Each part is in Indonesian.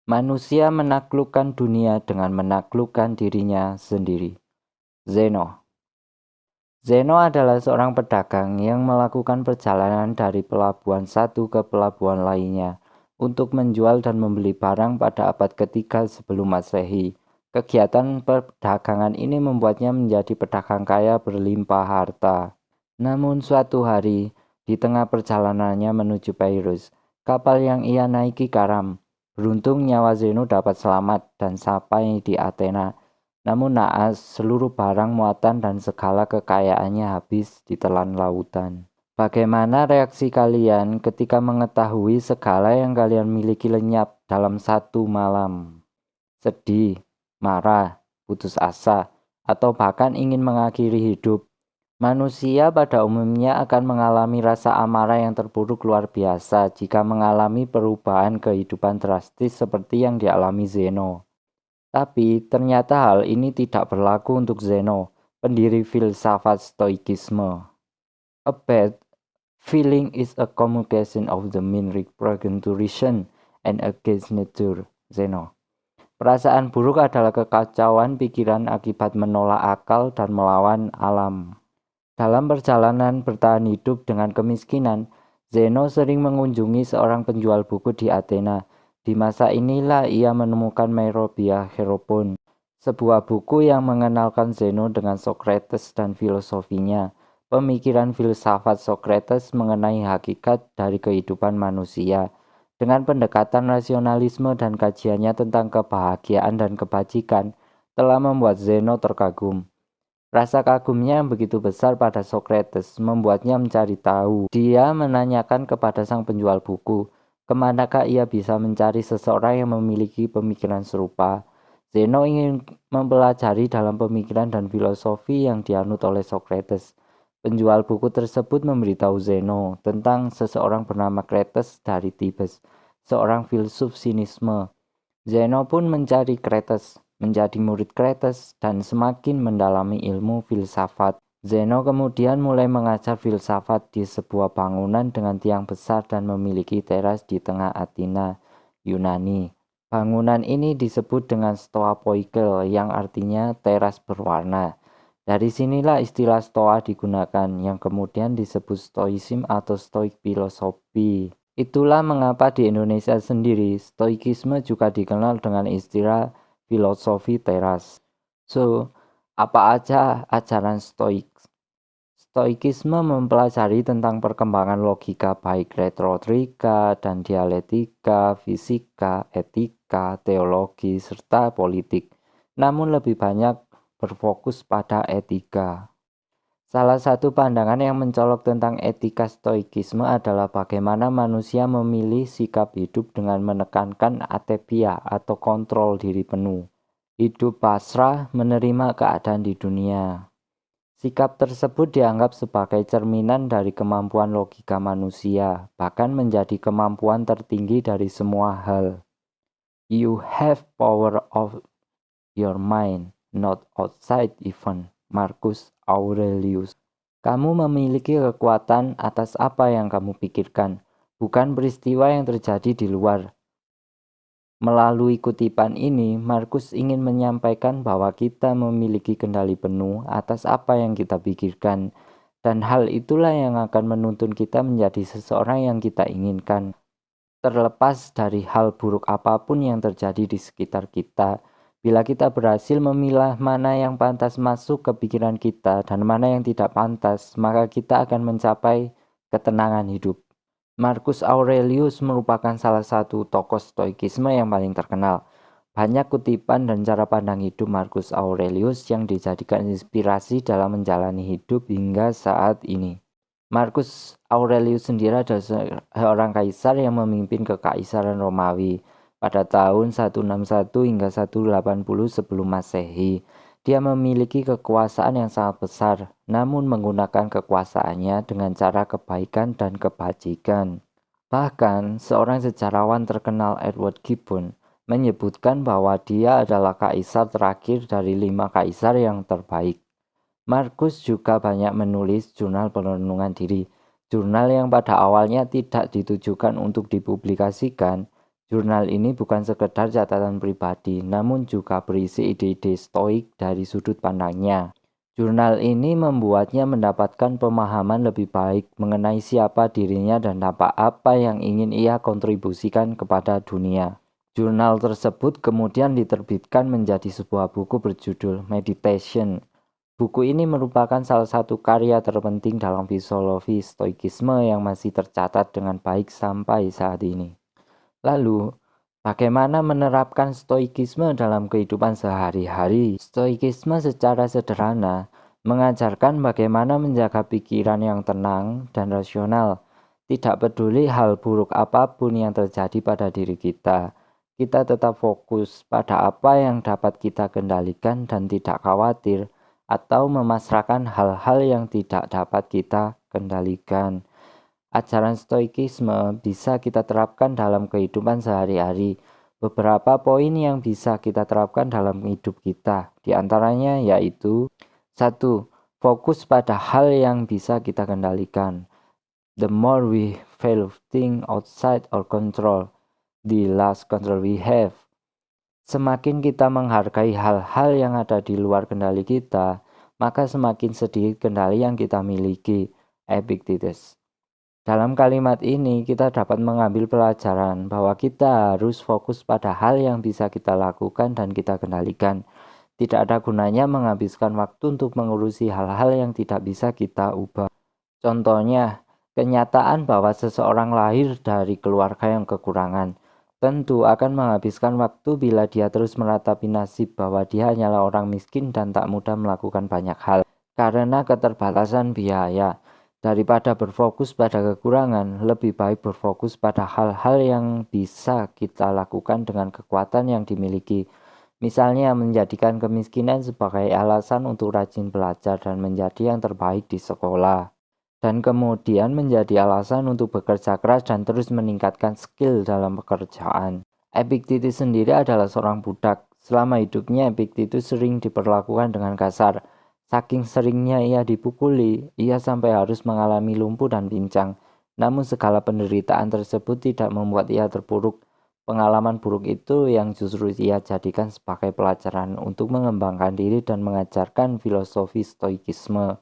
Manusia menaklukkan dunia dengan menaklukkan dirinya sendiri. Zeno. Zeno adalah seorang pedagang yang melakukan perjalanan dari pelabuhan satu ke pelabuhan lainnya untuk menjual dan membeli barang pada abad ketiga sebelum Masehi. Kegiatan perdagangan ini membuatnya menjadi pedagang kaya berlimpah harta. Namun suatu hari, di tengah perjalanannya menuju Peirus, kapal yang ia naiki karam. Beruntung nyawa Zeno dapat selamat dan sampai di Athena. Namun naas, seluruh barang muatan dan segala kekayaannya habis ditelan lautan. Bagaimana reaksi kalian ketika mengetahui segala yang kalian miliki lenyap dalam satu malam? Sedih, marah, putus asa, atau bahkan ingin mengakhiri hidup? Manusia pada umumnya akan mengalami rasa amarah yang terpuruk luar biasa jika mengalami perubahan kehidupan drastis seperti yang dialami Zeno. Tapi ternyata hal ini tidak berlaku untuk Zeno, pendiri filsafat Stoikisme. A bad feeling is a communication of the mind repression to reason and against nature. Zeno. Perasaan buruk adalah kekacauan pikiran akibat menolak akal dan melawan alam. Dalam perjalanan bertahan hidup dengan kemiskinan, Zeno sering mengunjungi seorang penjual buku di Athena. Di masa inilah ia menemukan Merope Heropon, sebuah buku yang mengenalkan Zeno dengan Socrates dan filosofinya. Pemikiran filsafat Socrates mengenai hakikat dari kehidupan manusia. Dengan pendekatan rasionalisme dan kajiannya tentang kebahagiaan dan kebajikan, telah membuat Zeno terkagum. Rasa kagumnya yang begitu besar pada Socrates membuatnya mencari tahu. Dia menanyakan kepada sang penjual buku, kemanakah ia bisa mencari seseorang yang memiliki pemikiran serupa. Zeno ingin mempelajari dalam pemikiran dan filosofi yang dianut oleh Socrates. Penjual buku tersebut memberitahu Zeno tentang seseorang bernama Crates dari Thebes, seorang filsuf sinisme. Zeno pun mencari Crates, menjadi murid Crates, dan semakin mendalami ilmu filsafat. Zeno kemudian mulai mengajar filsafat di sebuah bangunan dengan tiang besar dan memiliki teras di tengah Athena, Yunani. Bangunan ini disebut dengan Stoa Poikel yang artinya teras berwarna. Dari sinilah istilah Stoa digunakan yang kemudian disebut Stoicism atau Stoik Philosophy. Itulah mengapa di Indonesia sendiri, Stoikisme juga dikenal dengan istilah filosofi teras. So, apa aja ajaran Stoik? Stoikisme mempelajari tentang perkembangan logika baik retorika dan dialektika, fisika, etika, teologi, serta politik. Namun lebih banyak berfokus pada etika. Salah satu pandangan yang mencolok tentang etika stoikisme adalah bagaimana manusia memilih sikap hidup dengan menekankan atepia atau kontrol diri penuh. Hidup pasrah menerima keadaan di dunia. Sikap tersebut dianggap sebagai cerminan dari kemampuan logika manusia, bahkan menjadi kemampuan tertinggi dari semua hal. You have power of your mind, not outside even. Marcus Aurelius. Kamu memiliki kekuatan atas apa yang kamu pikirkan, bukan peristiwa yang terjadi di luar. Melalui kutipan ini, Marcus ingin menyampaikan bahwa kita memiliki kendali penuh atas apa yang kita pikirkan, dan hal itulah yang akan menuntun kita menjadi seseorang yang kita inginkan. Terlepas dari hal buruk apapun yang terjadi di sekitar kita, bila kita berhasil memilah mana yang pantas masuk ke pikiran kita dan mana yang tidak pantas, maka kita akan mencapai ketenangan hidup. Marcus Aurelius merupakan salah satu tokoh stoikisme yang paling terkenal. Banyak kutipan dan cara pandang hidup Marcus Aurelius yang dijadikan inspirasi dalam menjalani hidup hingga saat ini. Marcus Aurelius sendiri adalah seorang kaisar yang memimpin kekaisaran Romawi pada tahun 161 hingga 180 sebelum Masehi. Dia memiliki kekuasaan yang sangat besar, namun menggunakan kekuasaannya dengan cara kebaikan dan kebajikan. Bahkan, seorang sejarawan terkenal Edward Gibbon menyebutkan bahwa dia adalah kaisar terakhir dari 5 kaisar yang terbaik. Marcus juga banyak menulis jurnal perenungan diri. Jurnal yang pada awalnya tidak ditujukan untuk dipublikasikan, Jurnal ini bukan sekedar catatan pribadi, namun juga berisi ide-ide stoik dari sudut pandangnya. Jurnal ini membuatnya mendapatkan pemahaman lebih baik mengenai siapa dirinya dan dampak apa yang ingin ia kontribusikan kepada dunia. Jurnal tersebut kemudian diterbitkan menjadi sebuah buku berjudul Meditation. Buku ini merupakan salah satu karya terpenting dalam filosofi stoikisme yang masih tercatat dengan baik sampai saat ini. Lalu, bagaimana menerapkan stoikisme dalam kehidupan sehari-hari? Stoikisme secara sederhana mengajarkan bagaimana menjaga pikiran yang tenang dan rasional. Tidak peduli hal buruk apapun yang terjadi pada diri kita, kita tetap fokus pada apa yang dapat kita kendalikan dan tidak khawatir atau memasrahkan hal-hal yang tidak dapat kita kendalikan. Ajaran stoikisme bisa kita terapkan dalam kehidupan sehari-hari. Beberapa poin yang bisa kita terapkan dalam hidup kita, di antaranya yaitu 1. Fokus pada hal yang bisa kita kendalikan. The more we fail things outside our control, the less control we have. Semakin kita menghargai hal-hal yang ada di luar kendali kita, maka semakin sedikit kendali yang kita miliki. Epictetus. Dalam kalimat ini, kita dapat mengambil pelajaran bahwa kita harus fokus pada hal yang bisa kita lakukan dan kita kendalikan. Tidak ada gunanya menghabiskan waktu untuk mengurusi hal-hal yang tidak bisa kita ubah. Contohnya, kenyataan bahwa seseorang lahir dari keluarga yang kekurangan tentu akan menghabiskan waktu bila dia terus meratapi nasib bahwa dia hanyalah orang miskin dan tak mudah melakukan banyak hal karena keterbatasan biaya. Daripada berfokus pada kekurangan, lebih baik berfokus pada hal-hal yang bisa kita lakukan dengan kekuatan yang dimiliki. Misalnya menjadikan kemiskinan sebagai alasan untuk rajin belajar dan menjadi yang terbaik di sekolah. Dan kemudian menjadi alasan untuk bekerja keras dan terus meningkatkan skill dalam pekerjaan. Epictetus sendiri adalah seorang budak. Selama hidupnya Epictetus sering diperlakukan dengan kasar. Saking seringnya ia dipukuli, ia sampai harus mengalami lumpuh dan pincang. Namun segala penderitaan tersebut tidak membuat ia terpuruk. Pengalaman buruk itu yang justru ia jadikan sebagai pelajaran untuk mengembangkan diri dan mengajarkan filosofi stoikisme.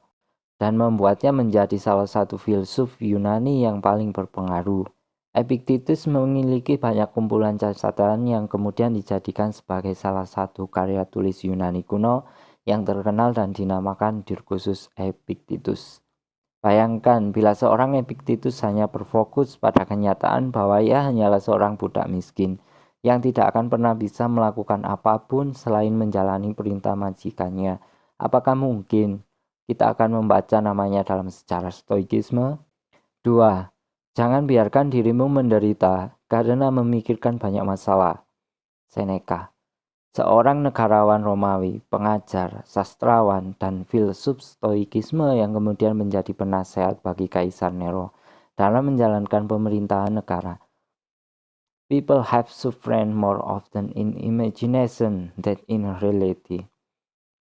Dan membuatnya menjadi salah satu filsuf Yunani yang paling berpengaruh. Epictetus memiliki banyak kumpulan catatan yang kemudian dijadikan sebagai salah satu karya tulis Yunani kuno yang terkenal dan dinamakan Diskursus Epictetus. Bayangkan bila seorang Epictetus hanya berfokus pada kenyataan bahwa ia hanyalah seorang budak miskin yang tidak akan pernah bisa melakukan apapun selain menjalani perintah majikannya. Apakah mungkin kita akan membaca namanya dalam sejarah stoikisme? 2. Jangan biarkan dirimu menderita karena memikirkan banyak masalah. Seneca. Seorang negarawan Romawi, pengajar, sastrawan, dan filsuf stoikisme yang kemudian menjadi penasehat bagi Kaisar Nero dalam menjalankan pemerintahan negara. People have suffered more often in imagination than in reality.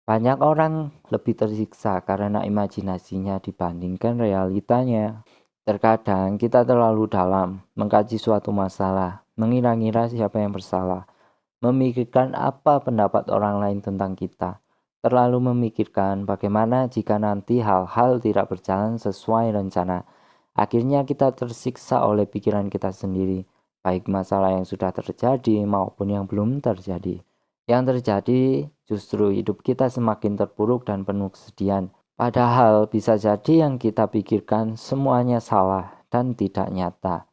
Banyak orang lebih tersiksa karena imajinasinya dibandingkan realitanya. Terkadang kita terlalu dalam mengkaji suatu masalah, mengira-ngira siapa yang bersalah, memikirkan apa pendapat orang lain tentang kita, terlalu memikirkan bagaimana jika nanti hal-hal tidak berjalan sesuai rencana. Akhirnya kita tersiksa oleh pikiran kita sendiri, baik masalah yang sudah terjadi maupun yang belum terjadi. Yang terjadi justru hidup kita semakin terpuruk dan penuh kesedihan. Padahal bisa jadi yang kita pikirkan semuanya salah dan tidak nyata.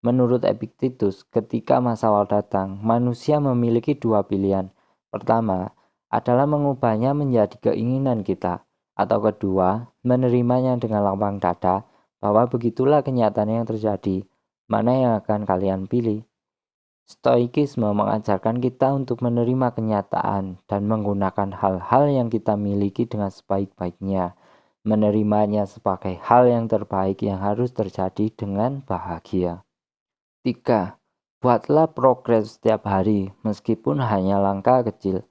Menurut Epictetus, ketika masalah datang, manusia memiliki dua pilihan. Pertama, adalah mengubahnya menjadi keinginan kita. Atau kedua, menerimanya dengan lapang dada, bahwa begitulah kenyataan yang terjadi. Mana yang akan kalian pilih? Stoikisme mengajarkan kita untuk menerima kenyataan dan menggunakan hal-hal yang kita miliki dengan sebaik-baiknya. Menerimanya sebagai hal yang terbaik yang harus terjadi dengan bahagia. 3. Buatlah progres setiap hari, meskipun hanya langkah kecil.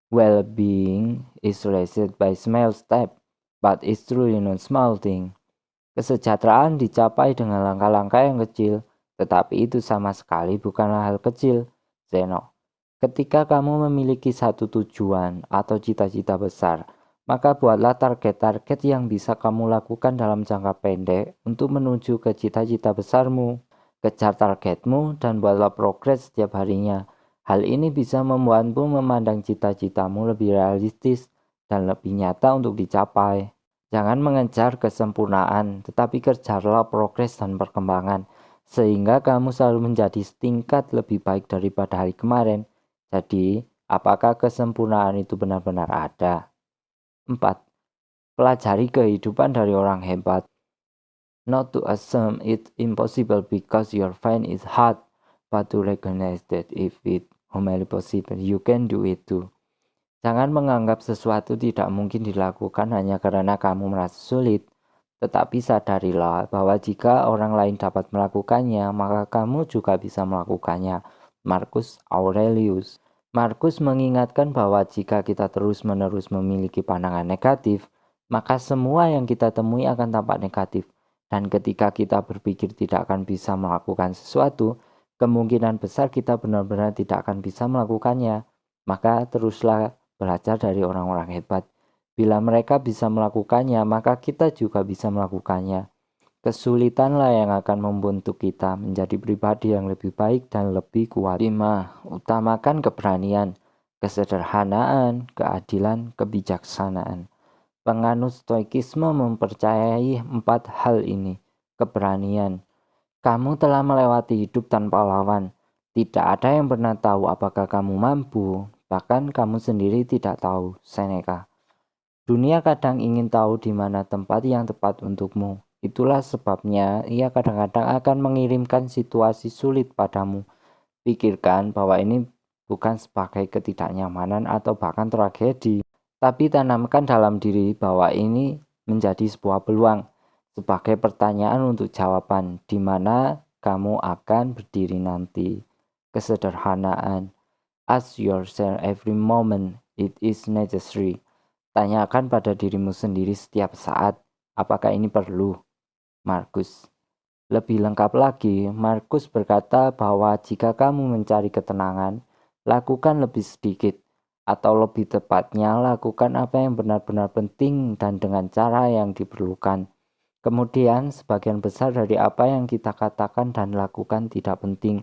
Well-being is raised by small step, but it's truly not small thing. Kesejahteraan dicapai dengan langkah-langkah yang kecil, Tetapi itu sama sekali bukanlah hal kecil, Zeno. Ketika kamu memiliki satu tujuan atau cita-cita besar, maka buatlah target-target yang bisa kamu lakukan dalam jangka pendek untuk menuju ke cita-cita besarmu. Kejar targetmu dan buatlah progres setiap harinya. Hal ini bisa membuatmu memandang cita-citamu lebih realistis dan lebih nyata untuk dicapai. Jangan mengejar kesempurnaan, tetapi kejarlah progres dan perkembangan, sehingga kamu selalu menjadi setingkat lebih baik daripada hari kemarin. Jadi, apakah kesempurnaan itu benar-benar ada? 4. Pelajari kehidupan dari orang hebat. Not to assume it's impossible because your find is hard, but to recognize that if it humanly possible, you can do it too. Jangan menganggap sesuatu tidak mungkin dilakukan hanya karena kamu merasa sulit, tetapi sadarilah bahwa jika orang lain dapat melakukannya, maka kamu juga bisa melakukannya. Marcus Aurelius. Marcus mengingatkan bahwa jika kita terus-menerus memiliki pandangan negatif, maka semua yang kita temui akan tampak negatif. Dan ketika kita berpikir tidak akan bisa melakukan sesuatu, kemungkinan besar kita benar-benar tidak akan bisa melakukannya. Maka teruslah belajar dari orang-orang hebat. Bila mereka bisa melakukannya, maka kita juga bisa melakukannya. Kesulitanlah yang akan membentuk kita menjadi pribadi yang lebih baik dan lebih kuat. 5. Utamakan keberanian, kesederhanaan, keadilan, kebijaksanaan. Penganut stoikisme mempercayai 4 hal ini. Keberanian. Kamu telah melewati hidup tanpa lawan. Tidak ada yang pernah tahu apakah kamu mampu, bahkan kamu sendiri tidak tahu. Seneca. Dunia kadang ingin tahu di mana tempat yang tepat untukmu. Itulah sebabnya ia kadang-kadang akan mengirimkan situasi sulit padamu. Pikirkan bahwa ini bukan sebagai ketidaknyamanan atau bahkan tragedi, tapi tanamkan dalam diri bahwa ini menjadi sebuah peluang, sebagai pertanyaan untuk jawaban di mana kamu akan berdiri nanti. Kesederhanaan. Ask yourself every moment it is necessary. Tanyakan pada dirimu sendiri setiap saat, apakah ini perlu? Marcus. Lebih lengkap lagi, Marcus berkata bahwa jika kamu mencari ketenangan, lakukan lebih sedikit, atau lebih tepatnya lakukan apa yang benar-benar penting dan dengan cara yang diperlukan. Kemudian, sebagian besar dari apa yang kita katakan dan lakukan tidak penting.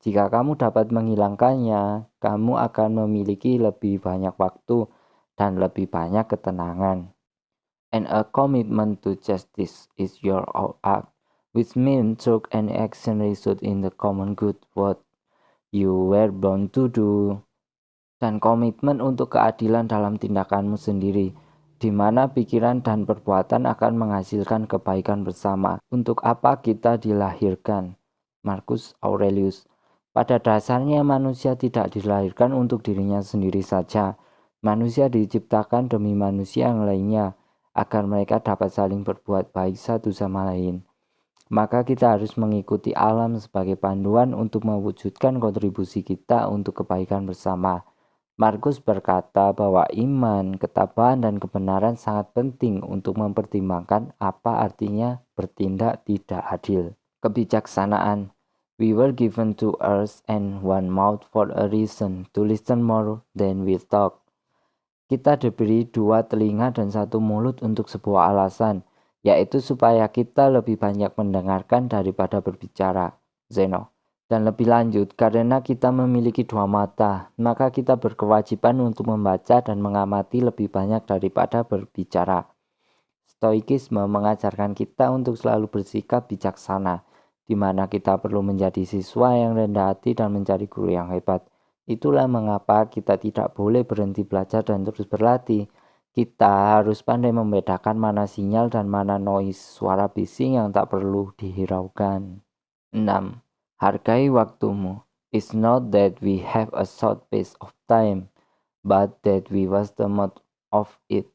Jika kamu dapat menghilangkannya, kamu akan memiliki lebih banyak waktu dan lebih banyak ketenangan. And a commitment to justice is your act, which means took any action result in the common good, what you were born to do. Dan komitmen untuk keadilan dalam tindakanmu sendiri, di mana pikiran dan perbuatan akan menghasilkan kebaikan bersama. Untuk apa kita dilahirkan? Marcus Aurelius. Pada dasarnya manusia tidak dilahirkan untuk dirinya sendiri saja. Manusia diciptakan demi manusia yang lainnya, agar mereka dapat saling berbuat baik satu sama lain. Maka kita harus mengikuti alam sebagai panduan untuk mewujudkan kontribusi kita untuk kebaikan bersama. Marcus berkata bahwa iman, ketabahan, dan kebenaran sangat penting untuk mempertimbangkan apa artinya bertindak tidak adil. Kebijaksanaan. We were given two ears and one mouth for a reason, to listen more than we talk. Kita diberi 2 telinga dan 1 mulut untuk sebuah alasan, yaitu supaya kita lebih banyak mendengarkan daripada berbicara. Zeno. Dan lebih lanjut, karena kita memiliki 2 mata, maka kita berkewajiban untuk membaca dan mengamati lebih banyak daripada berbicara. Stoikisme mengajarkan kita untuk selalu bersikap bijaksana, di mana kita perlu menjadi siswa yang rendah hati dan mencari guru yang hebat. Itulah mengapa kita tidak boleh berhenti belajar dan terus berlatih. Kita harus pandai membedakan mana sinyal dan mana noise, suara bising yang tak perlu dihiraukan. 6. Hargai waktumu. It's not that we have a short pace of time, but that we waste the most of it.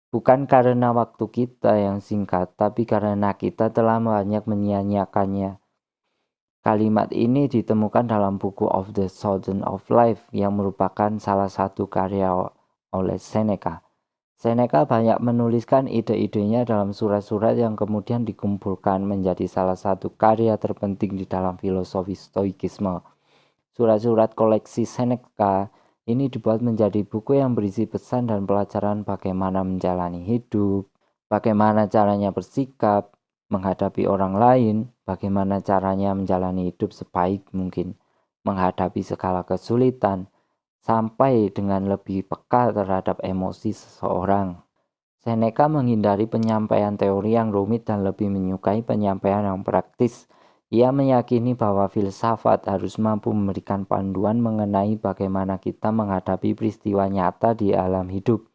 Bukan karena waktu kita yang singkat, tapi karena kita telah banyak menyia-nyiakannya. Kalimat ini ditemukan dalam buku Of the Sojourn of Life yang merupakan salah satu karya oleh Seneca. Seneca banyak menuliskan ide-idenya dalam surat-surat yang kemudian dikumpulkan menjadi salah satu karya terpenting di dalam filosofi Stoikisme. Surat-surat koleksi Seneca ini dibuat menjadi buku yang berisi pesan dan pelajaran bagaimana menjalani hidup, bagaimana caranya bersikap, menghadapi orang lain, bagaimana caranya menjalani hidup sebaik mungkin, menghadapi segala kesulitan, sampai dengan lebih peka terhadap emosi seseorang. Seneca menghindari penyampaian teori yang rumit dan lebih menyukai penyampaian yang praktis. Ia meyakini bahwa filsafat harus mampu memberikan panduan mengenai bagaimana kita menghadapi peristiwa nyata di alam hidup.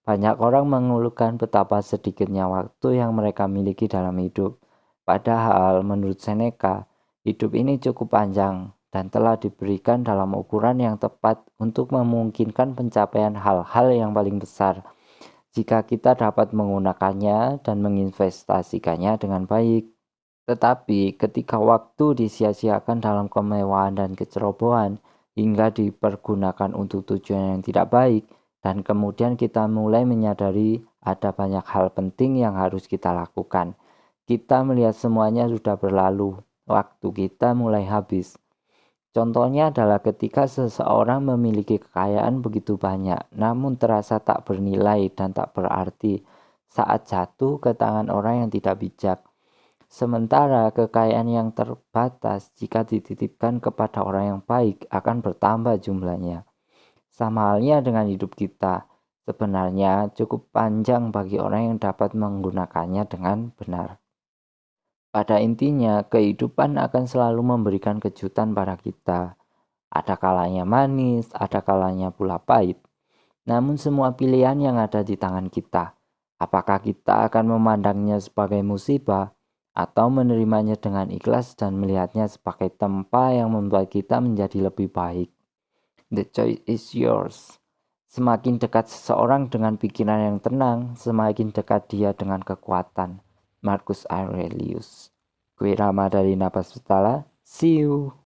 Banyak orang mengeluhkan betapa sedikitnya waktu yang mereka miliki dalam hidup. Padahal menurut Seneca, hidup ini cukup panjang dan telah diberikan dalam ukuran yang tepat untuk memungkinkan pencapaian hal-hal yang paling besar jika kita dapat menggunakannya dan menginvestasikannya dengan baik. Tetapi ketika waktu disia-siakan dalam kemewahan dan kecerobohan hingga dipergunakan untuk tujuan yang tidak baik, dan kemudian kita mulai menyadari ada banyak hal penting yang harus kita lakukan, kita melihat semuanya sudah berlalu, waktu kita mulai habis. Contohnya adalah ketika seseorang memiliki kekayaan begitu banyak, namun terasa tak bernilai dan tak berarti saat jatuh ke tangan orang yang tidak bijak. Sementara kekayaan yang terbatas jika dititipkan kepada orang yang baik akan bertambah jumlahnya. Sama halnya dengan hidup kita, sebenarnya cukup panjang bagi orang yang dapat menggunakannya dengan benar. Pada intinya, kehidupan akan selalu memberikan kejutan pada kita. Ada kalanya manis, ada kalanya pula pahit. Namun semua pilihan yang ada di tangan kita. Apakah kita akan memandangnya sebagai musibah atau menerimanya dengan ikhlas dan melihatnya sebagai tempat yang membuat kita menjadi lebih baik? The choice is yours. Semakin dekat seseorang dengan pikiran yang tenang, semakin dekat dia dengan kekuatan. Marcus Aurelius. Gue Rama dari Napas Petala. See you.